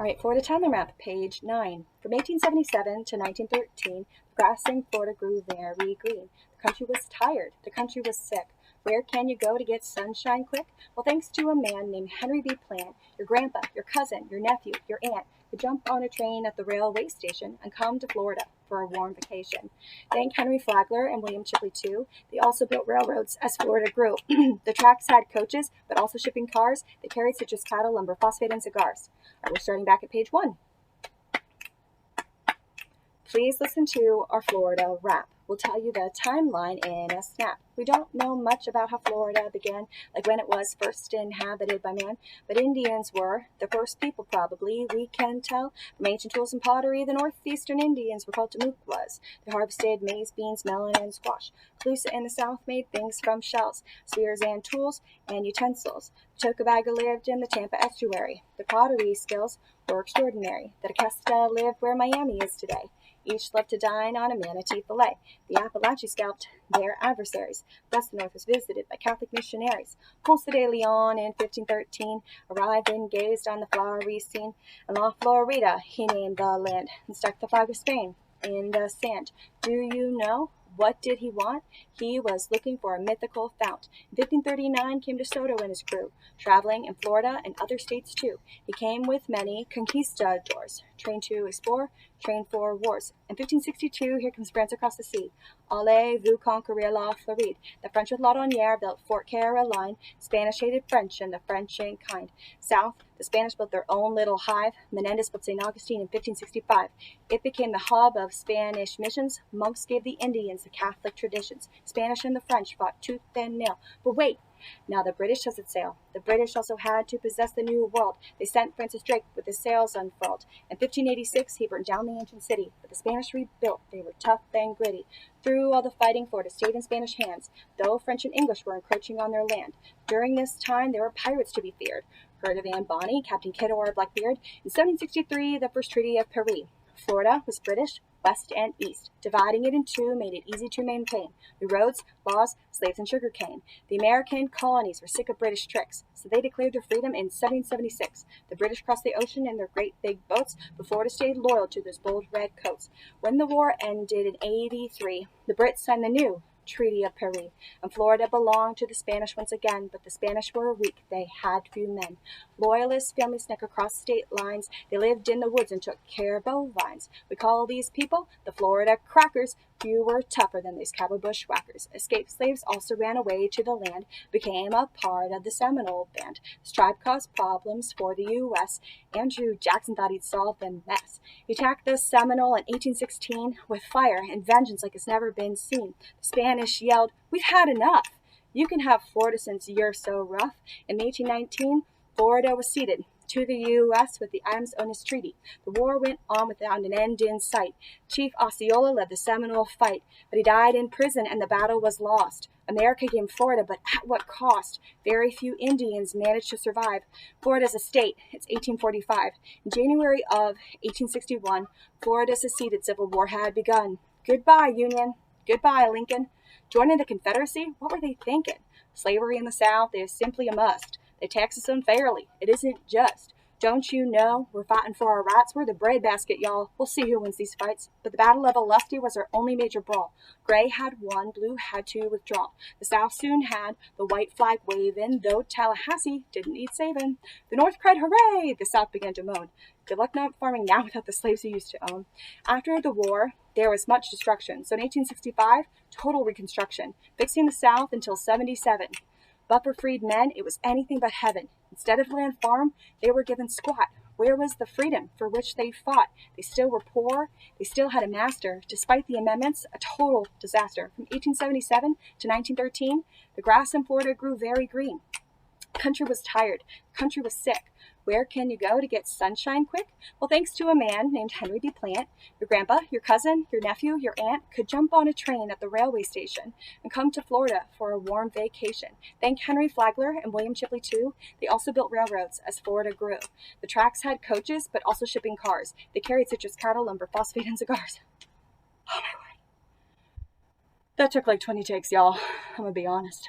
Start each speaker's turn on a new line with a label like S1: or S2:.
S1: All right, Florida Toddler Map, page 9. From 1877 to 1913, the grass in Florida grew very green. The country was tired. The country was sick. Where can you go to get sunshine quick? Well, thanks to a man named Henry B. Plant, your grandpa, your cousin, your nephew, your aunt could jump on a train at the railway station and come to Florida for a warm vacation. Thank Henry Flagler and William Shipley, too. They also built railroads as Florida grew. The tracks had coaches, but also shipping cars. They carried citrus, cattle, lumber, phosphate, and cigars. All right, we're starting back at page 1. Please listen to our Florida rap. We'll tell you the timeline in a snap. We don't know much about how Florida began, like when it was first inhabited by man, but Indians were the first people probably, we can tell. From ancient tools and pottery, the northeastern Indians were called Tamuquas. They harvested maize, beans, melon, and squash. Calusa in the south made things from shells, spears and tools, and utensils. Tocobaga lived in the Tampa estuary. The pottery skills were extraordinary. The Tequesta lived where Miami is today. Each loved to dine on a manatee fillet. The Appalachians scalped their adversaries. Thus the North was visited by Catholic missionaries. Ponce De Leon in 1513 arrived and gazed on the flowery scene. And La Florida he named the land and stuck the flag of Spain in the sand. Do you know? What did he want? He was looking for a mythical fount. In 1539 came De Soto and his crew, traveling in Florida and other states too. He came with many conquistadors, trained to explore, trained for wars. In 1562, here comes France across the sea. Allez-vous conquérir la Floride. The French with La Donnière built Fort Caroline. Spanish hated French, and the French ain't kind. South, the Spanish built their own little hive. Menendez built St. Augustine in 1565. It became the hub of Spanish missions. Monks gave the Indians the Catholic traditions. Spanish and the French fought tooth and nail. But wait, now the British has set sail. The British also had to possess the New World. They sent Francis Drake with his sails unfurled. In 1586, he burned down the ancient city, but the Spanish rebuilt. They were tough and gritty. Through all the fighting, Florida stayed in Spanish hands, though French and English were encroaching on their land. During this time, there were pirates to be feared. Heard of Anne Bonny, Captain Kidd, or Blackbeard? In 1763, the first Treaty of Paris. Florida was British, west and east. Dividing it in two made it easy to maintain. The roads, laws, slaves, and sugar cane. The American colonies were sick of British tricks, so they declared their freedom in 1776. The British crossed the ocean in their great big boats, but Florida stayed loyal to those bold red coats. When the war ended in 83, the Brits signed the new Treaty of Paris, and Florida belonged to the Spanish once again, but the Spanish were weak. They had few men. Loyalist families snuck across state lines. They lived in the woods and took care of bovines. We call these people the Florida Crackers. Few were tougher than these cowboy bushwhackers. Escaped slaves also ran away to the land, became a part of the Seminole Band. This tribe caused problems for the U.S. Andrew Jackson thought he'd solve the mess. He attacked the Seminole in 1816 with fire and vengeance like it's never been seen. The Spanish yelled, "We've had enough. You can have Florida since you're so rough." In 1819, Florida was ceded to the U.S. with the Adams-Onis Treaty. The war went on without an end in sight. Chief Osceola led the Seminole fight, but he died in prison and the battle was lost. America gained Florida, but at what cost? Very few Indians managed to survive. Florida is a state. It's 1845. In January of 1861, Florida seceded. Civil War had begun. Goodbye, Union. Goodbye, Lincoln. Joining the Confederacy? What were they thinking? Slavery in the South is simply a must. They tax us unfairly. It isn't just. Don't you know? We're fighting for our rights. We're the breadbasket, y'all. We'll see who wins these fights. But the Battle of Olustee was our only major brawl. Gray had won, blue had to withdraw. The South soon had the white flag waving, though Tallahassee didn't need saving. The North cried hooray! The South began to moan. Good luck not farming now without the slaves you used to own. After the war, there was much destruction. So in 1865, Total Reconstruction, fixing the South until 77. But for freed men, it was anything but heaven. Instead of land farm, they were given squat. Where was the freedom for which they fought? They still were poor. They still had a master. Despite the amendments, a total disaster. From 1877 to 1913, the grass in Florida grew very green. The country was tired. The country was sick. Where can you go to get sunshine quick? Well, thanks to a man named Henry B. Plant, your grandpa, your cousin, your nephew, your aunt could jump on a train at the railway station and come to Florida for a warm vacation. Thank Henry Flagler and William Shipley, too. They also built railroads as Florida grew. The tracks had coaches, but also shipping cars. They carried citrus, cattle, lumber, phosphate, and cigars. Oh, my word. That took like 20 takes, y'all. I'm gonna be honest.